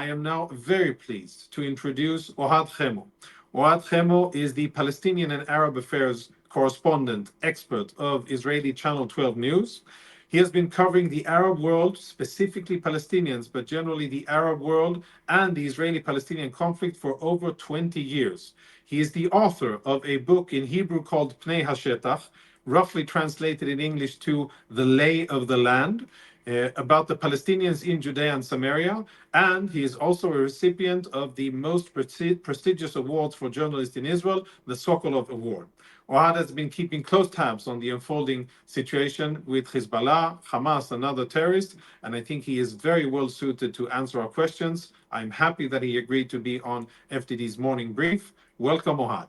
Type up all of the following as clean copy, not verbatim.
I am now very pleased to introduce Ohad Hemo. Ohad Hemo is the Palestinian and Arab Affairs correspondent expert of Israeli Channel 12 News. He has been covering the Arab world, specifically Palestinians, but generally the Arab world and the Israeli Palestinian conflict for over 20 years. He is the author of a book in Hebrew called Pnei HaShetach, roughly translated in English to The Lay of the Land, about the Palestinians in Judea and Samaria, and he is also a recipient of the most prestigious awards for journalists in Israel, the Sokolov Award. Ohad has been keeping close tabs on the unfolding situation with Hezbollah, Hamas, and other terrorists, and I think he is very well suited to answer our questions. I'm happy that he agreed to be on FDD's morning brief. Welcome, Ohad.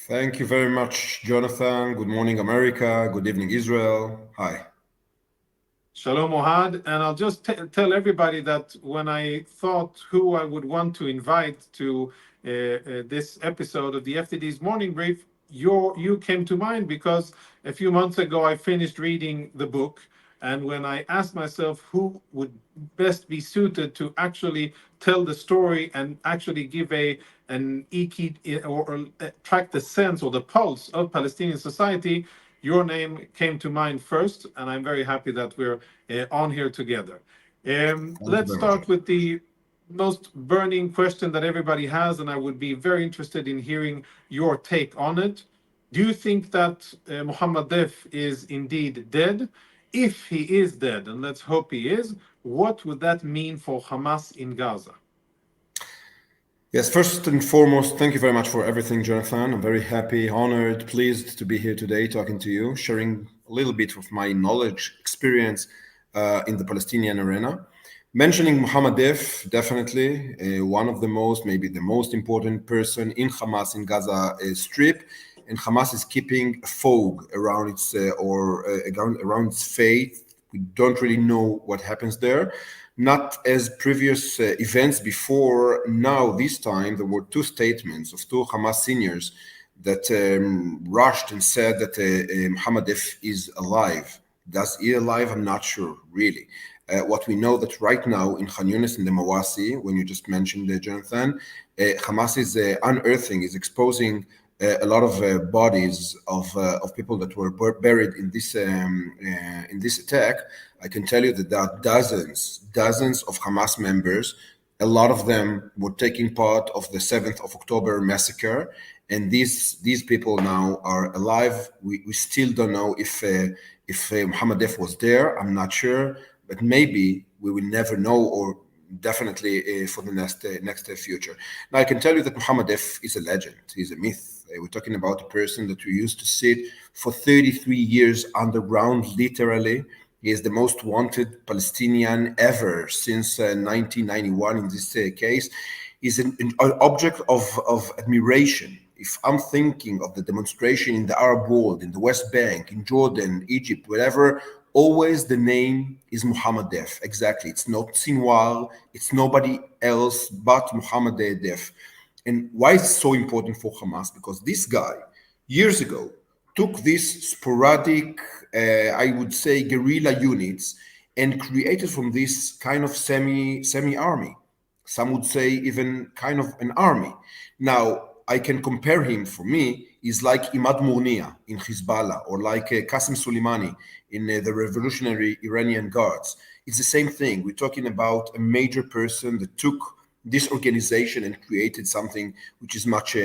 Thank you very much, Jonathan. Good morning, America. Good evening, Israel. Hi. Shalom, Ohad. And I'll just tell everybody that when I thought who I would want to invite to this episode of the FTD's Morning Brief, you came to mind because a few months ago I finished reading the book. And when I asked myself who would best be suited to actually tell the story and actually give an or track the sense or the pulse of Palestinian society, your name came to mind first, and I'm very happy that we're on here together. Thank you Let's very much. start with the most burning question that everybody has, and I would be very interested in hearing your take on it. Do you think that Muhammad Deif is indeed dead? If he is dead, and let's hope he is, what would that mean for Hamas in Gaza? Yes, first and foremost, thank you very much for everything, Jonathan. I'm very happy, honored, pleased to be here today talking to you, sharing a little bit of my knowledge, experience in the Palestinian arena. Mentioning Muhammad Deif, definitely one of the most, maybe the most important person in Hamas in Gaza Strip, and Hamas is keeping a fog around around its fate. We don't really know what happens there. Not as previous events before. Now, this time, there were two statements of two Hamas seniors that rushed and said that Muhammad Deif is alive. Does he alive? I'm not sure, really. What we know that right now in Khan Yunis, in the Mawasi, when you just mentioned Jonathan, Hamas is unearthing, is exposing a lot of bodies of people that were buried in this attack. I can tell you that there are dozens of Hamas members. A lot of them were taking part of the 7th of October massacre, and these people now are alive. We still don't know if Muhammad Deif was there. I'm not sure, but maybe we will never know, or definitely for the next future. Now, I can tell you that Muhammad Deif is a legend. He's a myth. We're talking about a person that we used to sit for 33 years underground, literally. He is the most wanted Palestinian ever since 1991 in this case. He's an object of admiration. If I'm thinking of the demonstration in the Arab world, in the West Bank, in Jordan, Egypt, whatever, always the name is Muhammad Deif. Exactly. It's not Sinwar, it's nobody else but Muhammad Deif. And why is it so important for Hamas? Because this guy, years ago, took these sporadic, I would say, guerrilla units and created from this kind of semi-army. Some would say even kind of an army. Now, I can compare him, for me, is like Imad Murnia in Hezbollah, or like Qasem Soleimani in the Revolutionary Iranian Guards. It's the same thing. We're talking about a major person that took this organization and created something which is much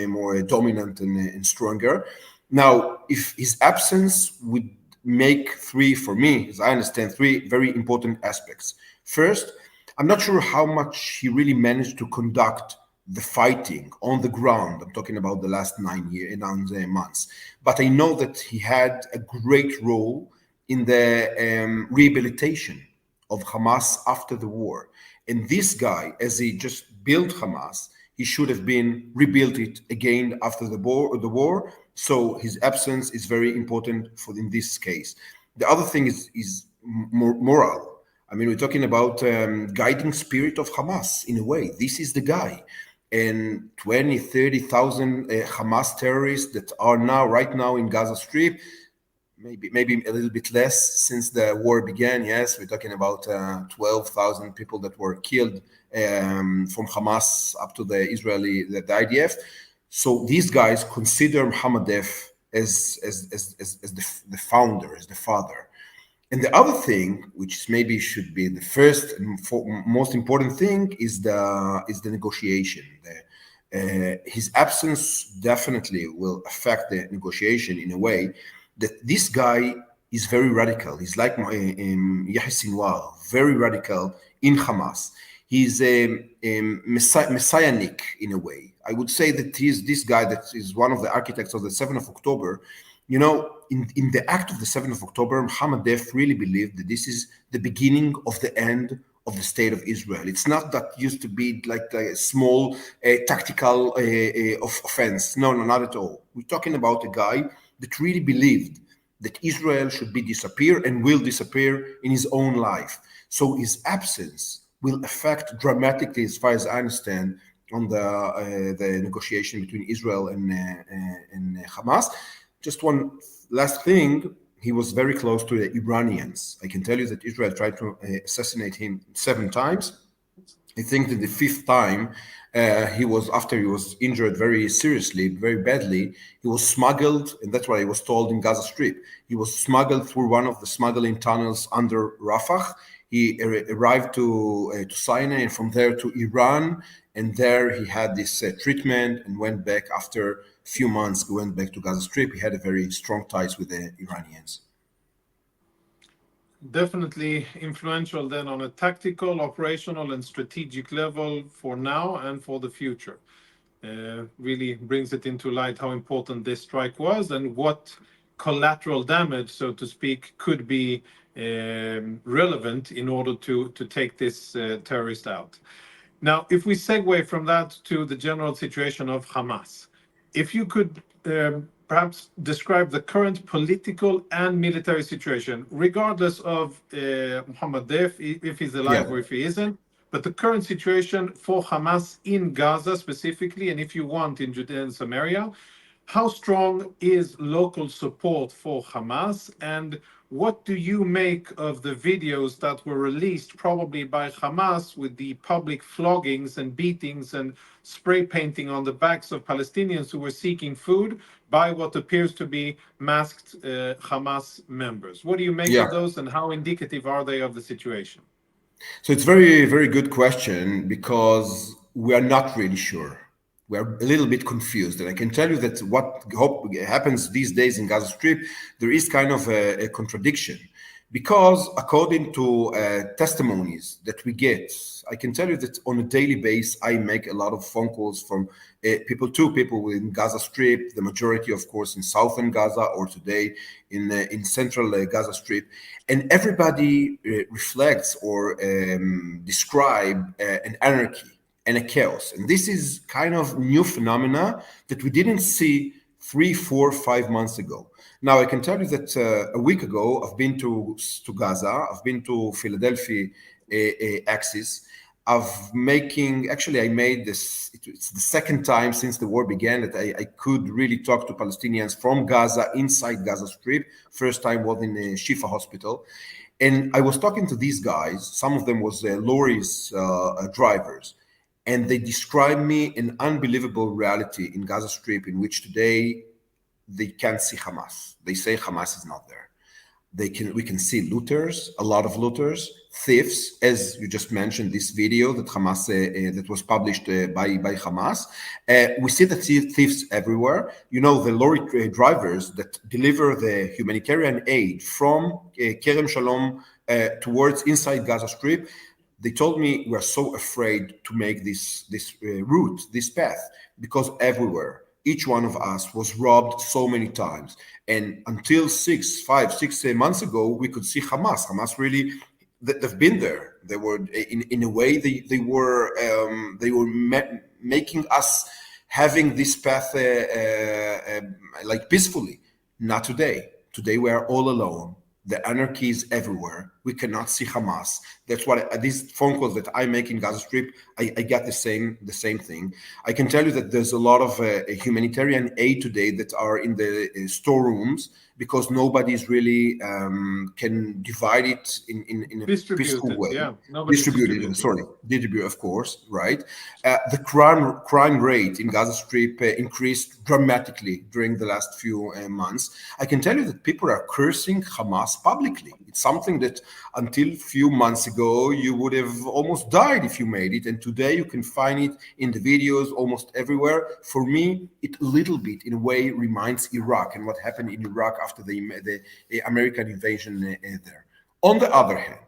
more dominant and stronger. Now, if his absence would make three, for me, as I understand, three very important aspects. First, I'm not sure how much he really managed to conduct the fighting on the ground. I'm talking about the last 9 months. But I know that he had a great role in the rehabilitation of Hamas after the war. And this guy, as he just built Hamas, he should have been rebuilt it again after the war. So his absence is very important for in this case. The other thing is moral. I mean, we're talking about guiding spirit of Hamas in a way. This is the guy. And 20,000, 30,000 Hamas terrorists that are right now in Gaza Strip, maybe a little bit less since the war began. Yes, we're talking about 12,000 people that were killed from Hamas up to the IDF. So these guys consider Muhammad Deif as the founder, as the father. And the other thing, which maybe should be the first and most important thing, is the negotiation. His absence definitely will affect the negotiation in a way that this guy is very radical. He's like Yahya Sinwar, very radical in Hamas. He's a messianic in a way. I would say that he's this guy that is one of the architects of the 7th of October. You know, in the act of the 7th of October, Muhammad Deif really believed that this is the beginning of the end of the state of Israel. It's not that used to be like a small tactical offense. No, not at all. We're talking about a guy that really believed that Israel should disappear and will disappear in his own life. So his absence will affect dramatically, as far as I understand, on the negotiation between Israel and Hamas. Just one last thing, he was very close to the Iranians. I can tell you that Israel tried to assassinate him 7 times. I think that the 5th time, after he was injured very seriously, very badly, he was smuggled, and that's what I was told in Gaza Strip. He was smuggled through one of the smuggling tunnels under Rafah. He arrived to Sinai, and from there to Iran, and there he had this treatment and went back after few months. He went back to Gaza Strip. He had a very strong ties with the Iranians. Definitely influential then on a tactical, operational, and strategic level for now and for the future. Really brings it into light how important this strike was and what collateral damage, so to speak, could be relevant in order to take this terrorist out. Now, if we segue from that to the general situation of Hamas, if you could perhaps describe the current political and military situation, regardless of Muhammad Deif, if he's alive or if he isn't, but the current situation for Hamas in Gaza specifically, and if you want in Judea and Samaria, how strong is local support for Hamas, and what do you make of the videos that were released probably by Hamas with the public floggings and beatings and spray painting on the backs of Palestinians who were seeking food by what appears to be masked Hamas members? What do you make of those, and how indicative are they of the situation? So it's very, very good question, because we are not really sure. We're a little bit confused. And I can tell you that what happens these days in Gaza Strip, there is kind of a contradiction. Because according to testimonies that we get, I can tell you that on a daily basis, I make a lot of phone calls from people in Gaza Strip, the majority, of course, in southern Gaza, or today in central Gaza Strip. And everybody reflects or describe an anarchy and a chaos. And this is kind of new phenomena that we didn't see 3, 4, 5 months ago. Now, I can tell you that a week ago, I've been to Gaza, I've been to Philadelphia axis. I made this, it's the second time since the war began that I could really talk to Palestinians from Gaza, inside Gaza Strip. First time was in a Shifa hospital. And I was talking to these guys, some of them was lorries drivers. And they described me an unbelievable reality in Gaza Strip, in which today they can't see Hamas. They say Hamas is not there. We can see looters, a lot of looters, thieves, as you just mentioned, this video that Hamas that was published by Hamas. We see the thieves everywhere. You know, the lorry drivers that deliver the humanitarian aid from Kerem Shalom towards inside Gaza Strip. They told me we are so afraid to make this route, this path, because everywhere, each one of us was robbed so many times. And until 6 months ago, we could see Hamas. Hamas really, they've been there. They were in a way they were making us having this path like peacefully. Not today. Today we are all alone. The anarchy is everywhere. we cannot see Hamas. That's what these phone calls that I make in Gaza Strip, I get the same thing. I can tell you that there's a lot of humanitarian aid today that are in the storerooms because nobody's really can divide it in a peaceful Distributed, way. yeah. Nobody's distributing. Distribute, of course, right? The crime rate in Gaza Strip increased dramatically during the last few months. I can tell you that people are cursing Hamas publicly. It's something that until few months ago you would have almost died if you made it, and today you can find it in the videos almost everywhere. For me, it a little bit, in a way, reminds Iraq and what happened in Iraq after the American invasion there. On the other hand,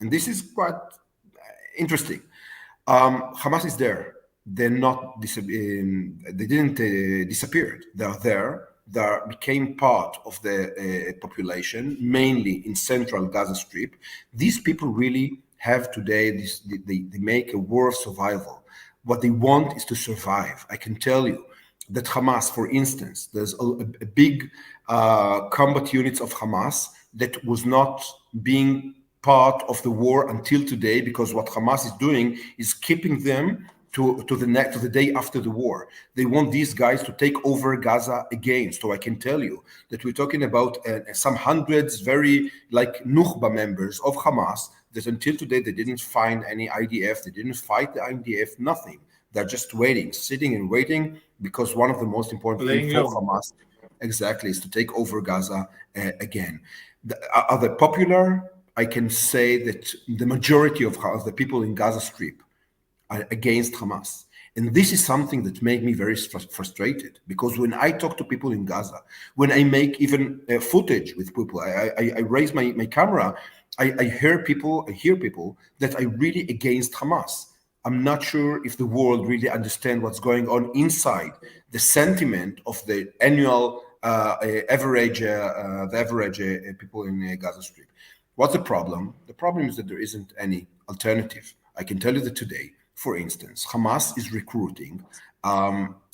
and this is quite interesting, Hamas is there. They're not. They didn't disappear. They are there. They became part of the population, mainly in central Gaza Strip. These people really have today. They make a war of survival. What they want is to survive. I can tell you that Hamas, for instance, there's a big combat units of Hamas that was not being part of the war until today, because what Hamas is doing is keeping them to the day after the war. They want these guys to take over Gaza again. So I can tell you that we're talking about some hundreds, very like Nukhba members of Hamas that until today they didn't find any IDF, they didn't fight the IDF, nothing. They're just waiting, sitting and waiting, because one of the most important things for Hamas, exactly, is to take over Gaza again. Are they popular? I can say that the majority of the people in Gaza Strip are against Hamas. And this is something that made me very frustrated, because when I talk to people in Gaza, when I make even footage with people, I raise my camera, I hear people that are really against Hamas. I'm not sure if the world really understands what's going on inside the sentiment of the annual average people in Gaza Strip. What's the problem? The problem is that there isn't any alternative. I can tell you that today, for instance, Hamas is recruiting,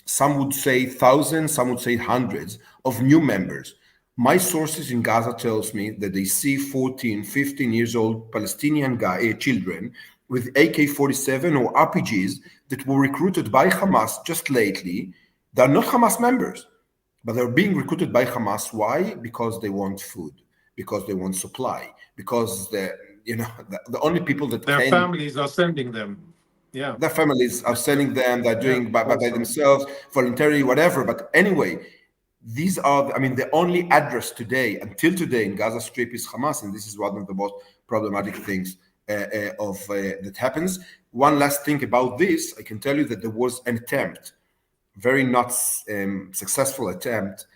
some would say thousands, some would say hundreds of new members. My sources in Gaza tells me that they see 14, 15 years old Palestinian children with AK-47 or RPGs that were recruited by Hamas just lately. They're not Hamas members, but they're being recruited by Hamas. Why? Because they want food, because they want supply, because the only people that their families are sending them. Yeah, their families are sending them. They're doing by themselves, voluntarily, whatever. But anyway, these are, I mean, the only address today, until today, in Gaza Strip is Hamas, and this is one of the most problematic things that happens. One last thing about this, I can tell you that there was an attempt, very not successful attempt,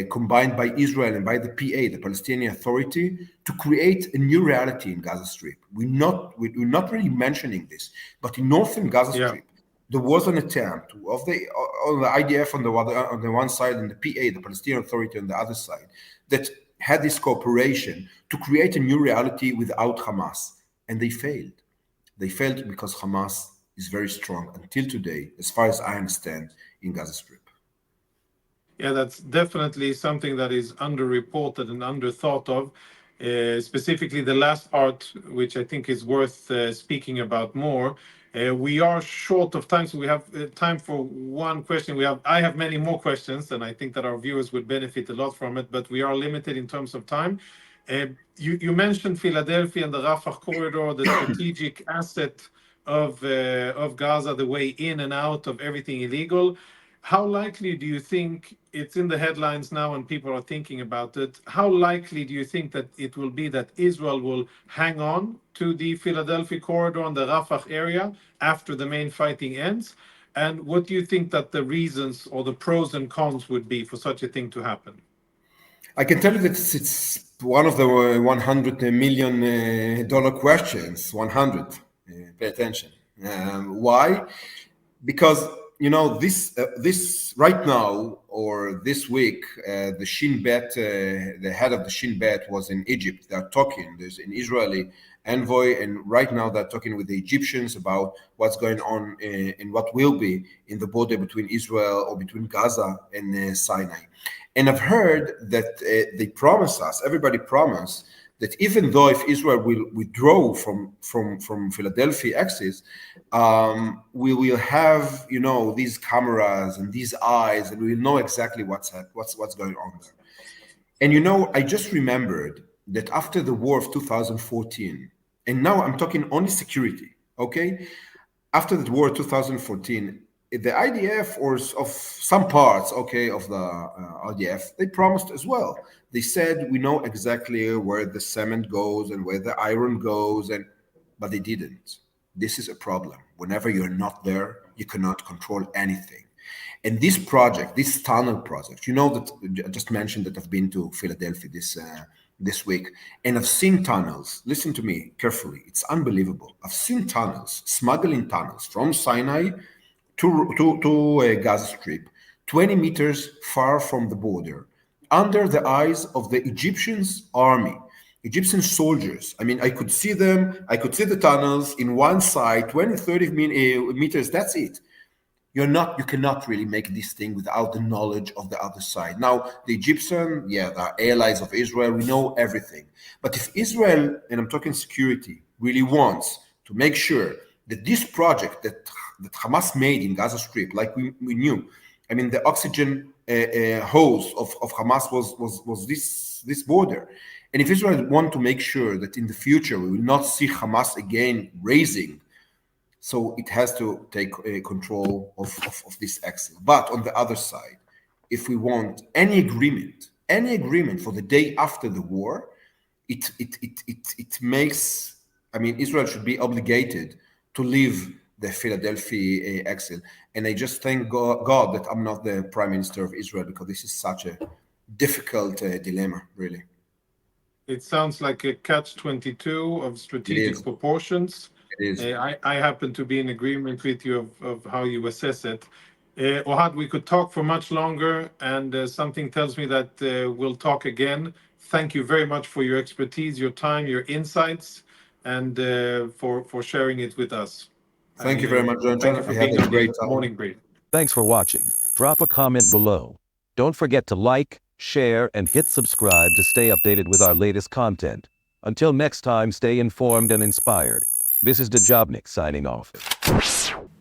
combined by Israel and by the PA, the Palestinian Authority, to create a new reality in Gaza Strip. We're not really mentioning this, but in northern Gaza Strip, there was an attempt of the IDF on the one side and the PA, the Palestinian Authority, on the other side, that had this cooperation to create a new reality without Hamas, and they failed. They failed because Hamas is very strong until today, as far as I understand, in Gaza Strip. Yeah, that's definitely something that is underreported and underthought of. Specifically, the last part, which I think is worth speaking about more. We are short of time, so we have time for one question. I have many more questions, and I think that our viewers would benefit a lot from it, but we are limited in terms of time. You mentioned Philadelphia and the Rafah corridor, the strategic asset of Gaza, the way in and out of everything illegal. How likely do you think, it's in the headlines now and people are thinking about it, how likely do you think that it will be that Israel will hang on to the Philadelphi corridor and the Rafah area after the main fighting ends? And what do you think that the reasons or the pros and cons would be for such a thing to happen? I can tell you that it's one of the $100 million questions. 100. Pay attention. Why? Because this right now, or this week, the Shin Bet, the head of the Shin Bet was in Egypt. They're talking. There's an Israeli envoy, and right now they're talking with the Egyptians about what's going on and what will be in the border between Israel, or between Gaza and Sinai. And I've heard that they promise us, everybody promised, that even though if Israel will withdraw from Philadelphia axis, we will have, you know, these cameras and these eyes, and we will know exactly what's going on there. And you know, I just remembered that after the war of 2014, and now I'm talking only security, okay? After the war of 2014, the IDF or of some parts, okay, of the IDF, they promised as well. They said, we know exactly where the cement goes and where the iron goes, but they didn't. This is a problem. Whenever you're not there, you cannot control anything. And this project, this tunnel project, you know, that I just mentioned that I've been to Philadelphia this week, and I've seen tunnels. Listen to me carefully. It's unbelievable. I've seen tunnels, smuggling tunnels from Sinai to a Gaza Strip, 20 meters far from the border, under the eyes of the Egyptians army, Egyptian soldiers. I mean, I could see them. I could see the tunnels in one side, 20, 30 meters. That's it. You cannot really make this thing without the knowledge of the other side. Now, the Egyptian, the allies of Israel, we know everything. But if Israel, and I'm talking security, really wants to make sure that this project that Hamas made in Gaza Strip, like we knew, I mean, the oxygen hose of Hamas was this border. And if Israel want to make sure that in the future we will not see Hamas again raising, so it has to take control of this axis. But on the other side, if we want any agreement for the day after the war, it makes, I mean, Israel should be obligated to leave the Philadelphia axis. And I just thank God that I'm not the Prime Minister of Israel, because this is such a difficult dilemma, really. It sounds like a catch-22 of strategic proportions. I happen to be in agreement with you of how you assess it. Ohad, we could talk for much longer, and something tells me that we'll talk again. Thank you very much for your expertise, your time, your insights, and for sharing it with us. Thank you very much, Jonathan. Thank you for being on the morning brief. Thanks for watching. Drop a comment below. Don't forget to like, share, and hit subscribe to stay updated with our latest content. Until next time, stay informed and inspired. This is Dejobnik signing off.